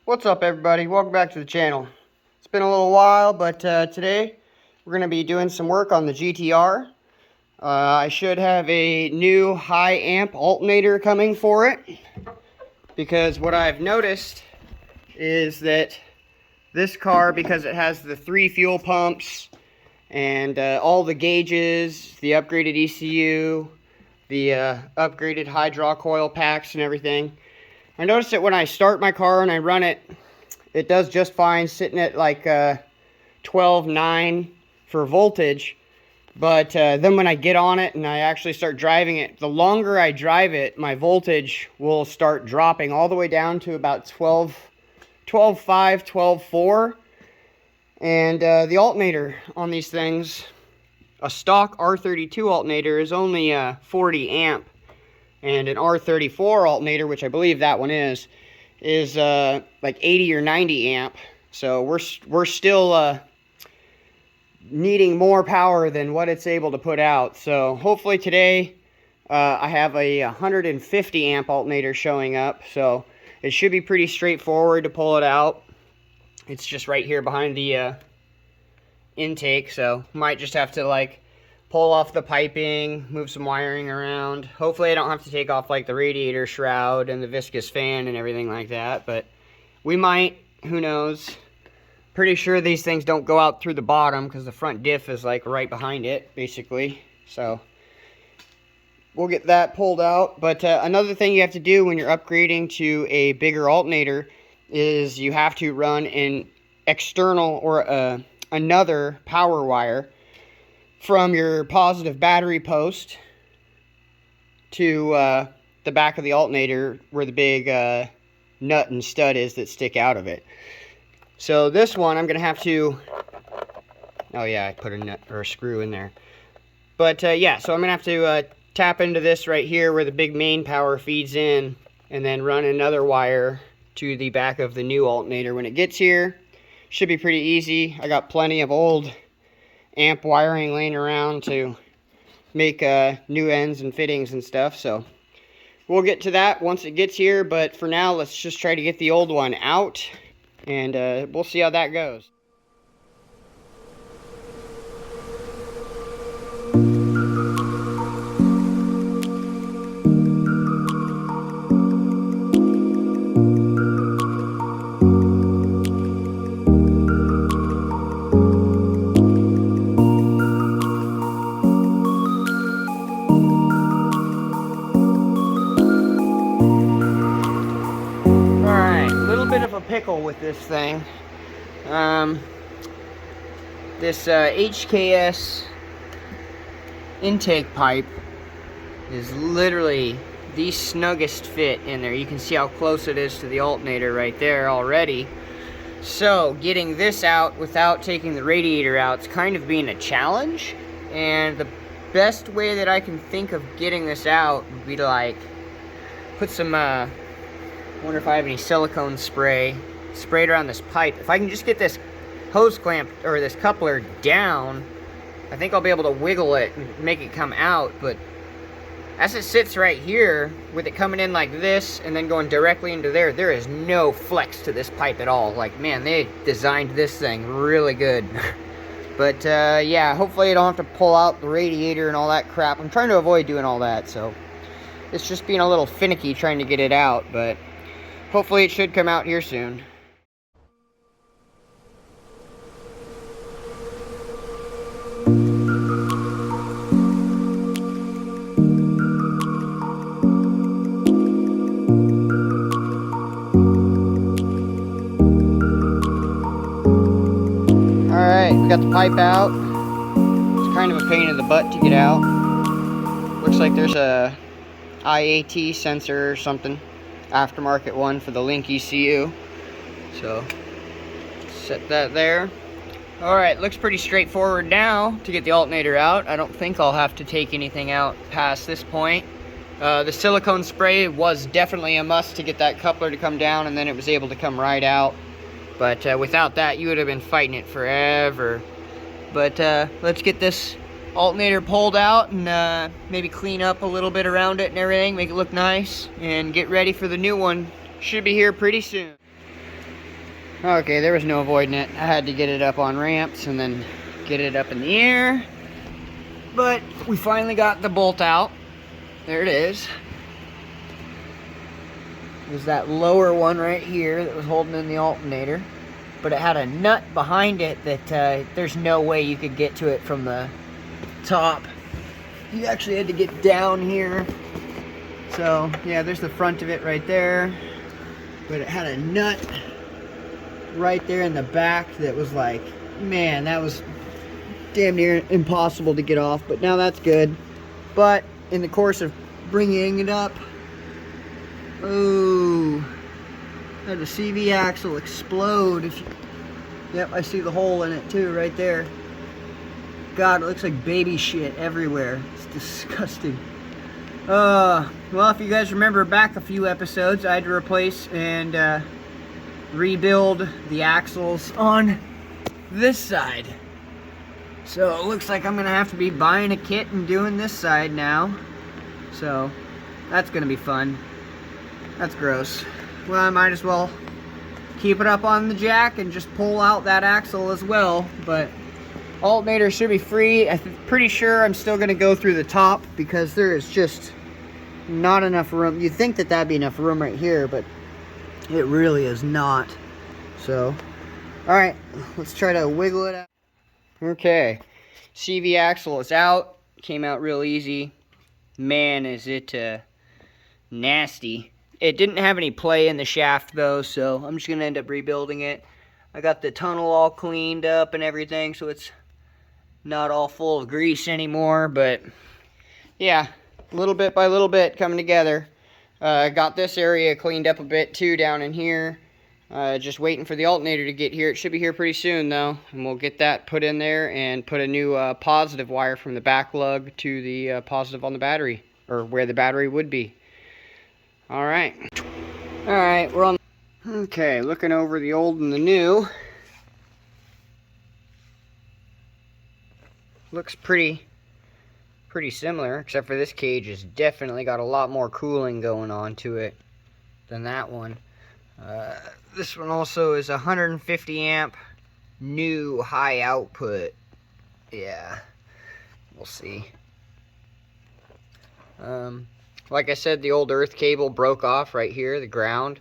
What's up, everybody? Welcome back to the channel. It's been a little while, but today we're going to be doing some work on the GTR. I should have a new high amp alternator coming for it, because what I've noticed is that this car, because it has the 3 fuel pumps and all the gauges, the upgraded ECU, the upgraded hydraulic coil packs and everything, I noticed that when I start my car and I run it, it does just fine, sitting at like 12.9 for voltage. But then when I get on it and I actually start driving it, the longer I drive it, my voltage will start dropping all the way down to about 12.5, 12.4. And the alternator on these things, a stock R32 alternator, is only 40 amp. And an R34 alternator, which I believe that one is like 80 or 90 amp. So we're still needing more power than what it's able to put out. So hopefully today I have a 150 amp alternator showing up. So it should be pretty straightforward to pull it out. It's just right here behind the intake. So might just have to like pull off the piping, move some wiring around. Hopefully I don't have to take off like the radiator shroud and the viscous fan and everything like that, but we might, who knows. Pretty sure these things don't go out through the bottom because the front diff is like right behind it, basically. So we'll get that pulled out. But another thing you have to do when you're upgrading to a bigger alternator is you have to run an external or another power wire from your positive battery post to the back of the alternator where the big nut and stud is that stick out of it. So this one I'm gonna have to, oh yeah, I put a nut or a screw in there. But yeah, so I'm gonna have to tap into this right here where the big main power feeds in, and then run another wire to the back of the new alternator when it gets here. Should be pretty easy. I got plenty of old amp wiring laying around to make new ends and fittings and stuff, so we'll get to that once it gets here. But for now, let's just try to get the old one out, and we'll see how that goes. Bit of a pickle with this thing. This HKS intake pipe is literally the snuggest fit in there. You can see how close it is to the alternator right there already. So getting this out without taking the radiator out is kind of being a challenge, and the best way that I can think of getting this out would be to like put some wonder if I have any silicone spray sprayed around this pipe. If I can just get this hose clamp or this coupler down, I think I'll be able to wiggle it and make it come out. But as it sits right here, with it coming in like this and then going directly into there, there is no flex to this pipe at all. Like, man, they designed this thing really good. But yeah, hopefully I don't have to pull out the radiator and all that crap. I'm trying to avoid doing all that, so it's just being a little finicky trying to get it out, but hopefully it should come out here soon. Alright, we got the pipe out. It's kind of a pain in the butt to get out. Looks like there's a IAT sensor or something. Aftermarket one for the link ECU. So set that there. Alright, looks pretty straightforward now to get the alternator out. I don't think I'll have to take anything out past this point. The silicone spray was definitely a must to get that coupler to come down, and then it was able to come right out. But without that, you would have been fighting it forever. But let's get this alternator pulled out and maybe clean up a little bit around it and everything, make it look nice, and get ready for the new one. Should be here pretty soon. Okay, there was no avoiding it. I had to get it up on ramps and then get it up in the air. But we finally got the bolt out. There it is. It was that lower one right here that was holding in the alternator. But it had a nut behind it that there's no way you could get to it from the top. You actually had to get down here. So, yeah, there's the front of it right there. But it had a nut right there in the back that was like, man, that was damn near impossible to get off. But now that's good. But in the course of bringing it up, oh, had the CV axle explode. Yep, I see the hole in it too, right there. God, it looks like baby shit everywhere. It's disgusting. Well, if you guys remember back a few episodes, I had to replace and rebuild the axles on this side. So it looks like I'm gonna have to be buying a kit and doing this side now. So that's gonna be fun. That's gross. Well, I might as well keep it up on the jack and just pull out that axle as well. But alternator should be free. I'm pretty sure I'm still gonna go through the top because there is just not enough room. You'd think that that'd be enough room right here, but it really is not. So, all right, let's try to wiggle it out. Okay, CV axle is out. Came out real easy. Man, is it nasty. It didn't have any play in the shaft though, so I'm just gonna end up rebuilding it. I got the tunnel all cleaned up and everything, so it's not all full of grease anymore, but yeah, little bit by little bit coming together. I got this area cleaned up a bit too down in here. Just waiting for the alternator to get here. It should be here pretty soon though, and we'll get that put in there and put a new positive wire from the back lug to the positive on the battery, or where the battery would be. Alright, we're on. Okay, looking over the old and the new. Looks pretty similar, except for this cage has definitely got a lot more cooling going on to it than that one. This one also is 150 amp new high output. Yeah, we'll see. Like I said, the old earth cable broke off right here, the ground.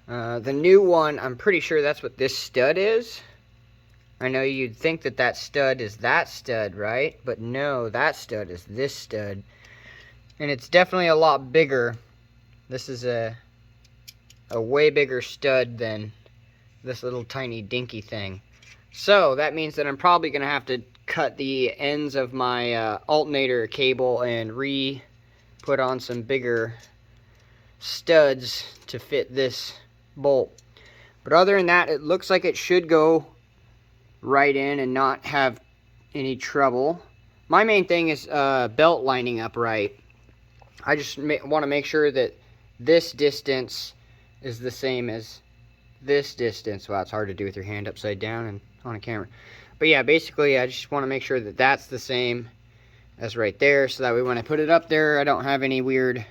The new one, I'm pretty sure that's what this stud is. I know you'd think that that stud is that stud, right? But no, that stud is this stud. And it's definitely a lot bigger. This is a way bigger stud than this little tiny dinky thing. So that means that I'm probably going to have to cut the ends of my alternator cable and put on some bigger studs to fit this bolt. But other than that, it looks like it should go right in and not have any trouble. My main thing is belt lining up right. I just want to make sure that this distance is the same as this distance. Well, it's hard to do with your hand upside down and on a camera. But yeah, basically I just want to make sure that that's the same as right there, so that way when I put it up there, I don't have any weird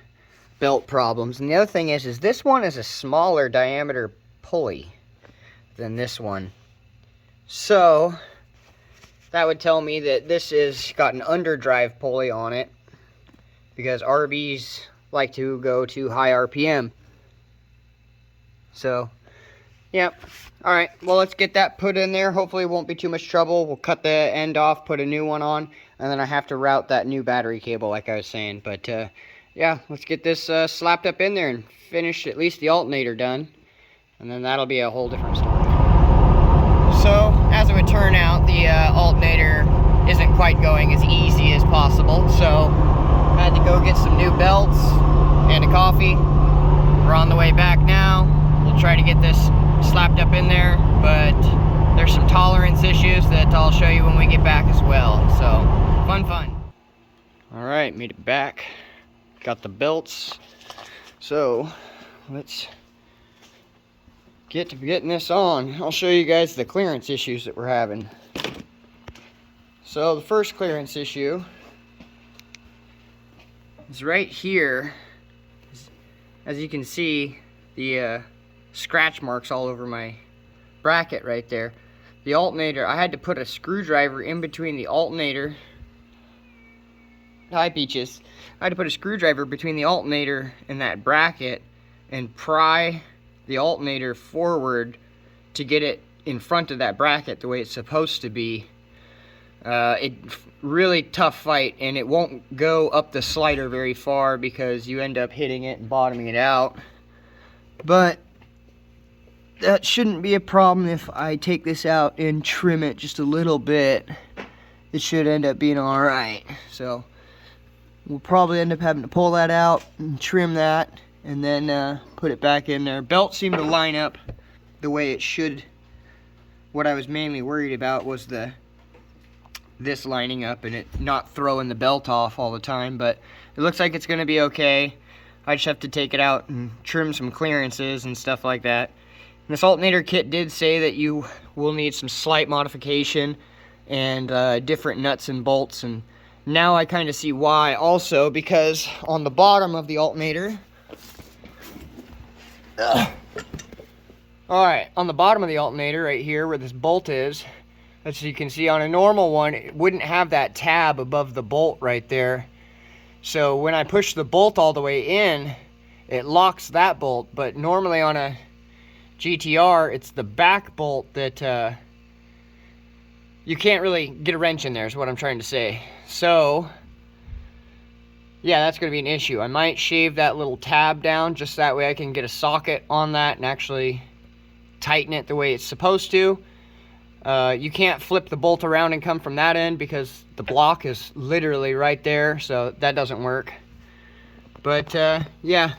belt problems. And the other thing is this one is a smaller diameter pulley than this one. So that would tell me that this is got an underdrive pulley on it, because RBs like to go to high RPM. So, yep. Alright, well, let's get that put in there. Hopefully it won't be too much trouble. We'll cut the end off, put a new one on, and then I have to route that new battery cable like I was saying. But, yeah, let's get this slapped up in there and finish at least the alternator done. And then that'll be a whole different story. So, as it would turn out, the alternator isn't quite going as easy as possible. So, I had to go get some new belts and a coffee. We're on the way back now. We'll try to get this slapped up in there, but there's some tolerance issues that I'll show you when we get back as well. So, fun. Alright, made it back. Got the belts. So, let's get to getting this on. I'll show you guys the clearance issues that we're having. So, the first clearance issue is right here. As you can see, the scratch marks all over my bracket right there. The alternator, I had to put a screwdriver in between the alternator. Hi, Peaches. I had to put a screwdriver between the alternator and that bracket and pry the alternator forward to get it in front of that bracket the way it's supposed to be. Really tough fight, and it won't go up the slider very far because you end up hitting it and bottoming it out. But that shouldn't be a problem if I take this out and trim it just a little bit. It should end up being alright. So we'll probably end up having to pull that out and trim that and then put it back in there. Belt seemed to line up the way it should. What I was mainly worried about was this lining up and it not throwing the belt off all the time, but it looks like it's going to be okay. I just have to take it out and trim some clearances and stuff like that. And this alternator kit did say that you will need some slight modification and different nuts and bolts, and now I kind of see why also, because on the bottom of the alternator, alright, on the bottom of the alternator right here where this bolt is, as you can see on a normal one, it wouldn't have that tab above the bolt right there. So when I push the bolt all the way in, it locks that bolt, but normally on a GTR, it's the back bolt that you can't really get a wrench in there, is what I'm trying to say. So yeah, that's going to be an issue. I might shave that little tab down, just that way I can get a socket on that and actually tighten it the way it's supposed to. You can't flip the bolt around and come from that end because the block is literally right there, so that doesn't work. But yeah,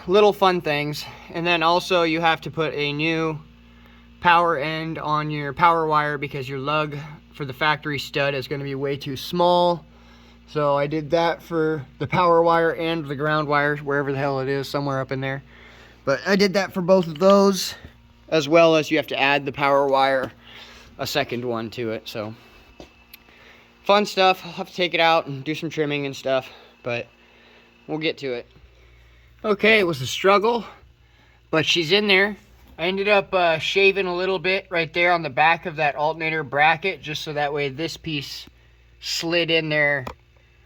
little fun things. And then also you have to put a new power end on your power wire because your lug for the factory stud is going to be way too small. So I did that for the power wire and the ground wire, wherever the hell it is, somewhere up in there. But I did that for both of those, as well as you have to add the power wire, a second one to it. So fun stuff. I'll have to take it out and do some trimming and stuff, but we'll get to it. Okay, it was a struggle, but she's in there. I ended up shaving a little bit right there on the back of that alternator bracket, just so that way this piece slid in there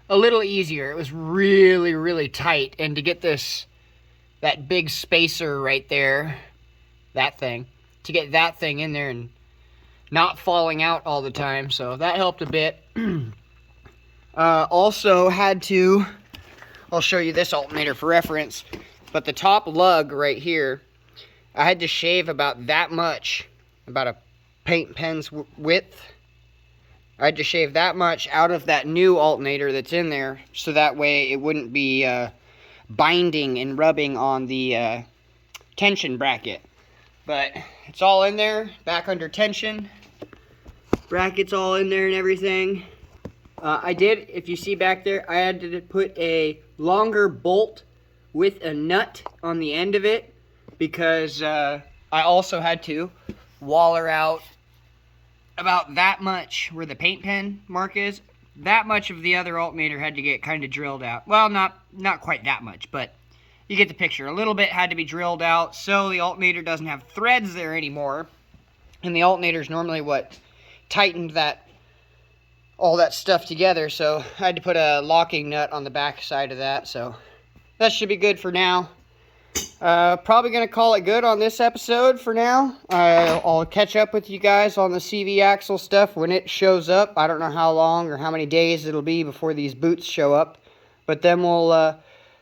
a little easier. It was really, really tight, and to get that big spacer right there, to get that thing in there and not falling out all the time, so that helped a bit. Also had to, I'll show you this alternator for reference, but the top lug right here, I had to shave about that much, about a paint pen's width. I had to shave that much out of that new alternator that's in there, so that way it wouldn't be binding and rubbing on the tension bracket. But it's all in there, back under tension. Bracket's all in there and everything. I did, if you see back there, I had to put a longer bolt with a nut on the end of it, because I also had to waller out about that much where the paint pen mark is. That much of the other alternator had to get kind of drilled out. Well, not quite that much, but you get the picture. A little bit had to be drilled out so the alternator doesn't have threads there anymore. And the alternator is normally what tightened all that stuff together, so I had to put a locking nut on the back side of that. So that should be good for now. Probably going to call it good on this episode for now. I'll catch up with you guys on the CV axle stuff when it shows up. I don't know how long or how many days it'll be before these boots show up. But then we'll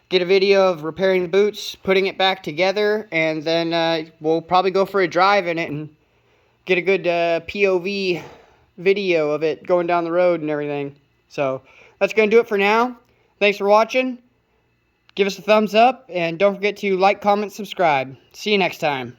get a video of repairing the boots, putting it back together, and then we'll probably go for a drive in it and get a good POV video of it going down the road and everything. So that's going to do it for now. Thanks for watching. Give us a thumbs up, and don't forget to like, comment, subscribe. See you next time.